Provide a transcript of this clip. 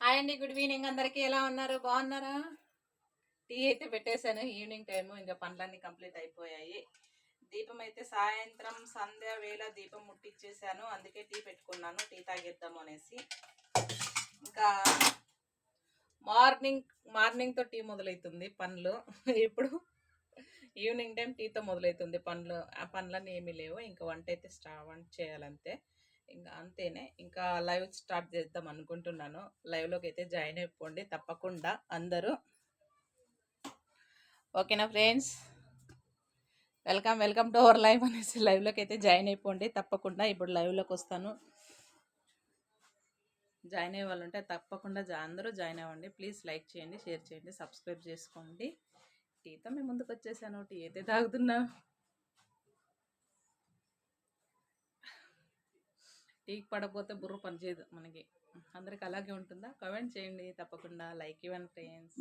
Hi అండి, good evening అందరికీ. ఎలా ఉన్నారు? బాగున్నారా? టీ అయితే పెట్టేశాను. ఈవినింగ్ టైము ఇంకా పనులన్నీ కంప్లీట్ అయిపోయాయి. దీపం అయితే సాయంత్రం సంధ్య వేళ దీపం ముట్టించేసాను. అందుకే టీ పెట్టుకున్నాను, టీ తాగేద్దాము అనేసి. ఇంకా మార్నింగ్తో టీ మొదలవుతుంది పనులు. ఇప్పుడు ఈవినింగ్ టైం టీతో మొదలవుతుంది పనులు. ఆ పనులన్నీ ఏమీ లేవు. ఇంకా వంట అయితే వంట చేయాలంతే. ఇంకా అంతేనే. ఇంకా లైవ్ స్టార్ట్ చేద్దాం అనుకుంటున్నాను. లైవ్లోకి అయితే జాయిన్ అయిపోండి తప్పకుండా అందరూ. ఓకేనా friends? Welcome to our live అనేసి లైవ్లోకి అయితే జాయిన్ అయిపోండి తప్పకుండా. ఇప్పుడు లైవ్లోకి వస్తాను. జాయిన్ అయ్యే వాళ్ళు ఉంటే తప్పకుండా అందరూ జాయిన్ అవ్వండి. ప్లీజ్ లైక్ చేయండి, షేర్ చేయండి, సబ్స్క్రైబ్ చేసుకోండి. టీతో మేము ముందుకు వచ్చేసాను. టీ అయితే తాగుతున్నా. టీకి పడకపోతే బుర్ర పనిచేయదు మనకి. అందరికి అలాగే ఉంటుందా? కామెంట్ చేయండి తప్పకుండా. లైక్ ఇవ్వండి ఫ్రెండ్స్.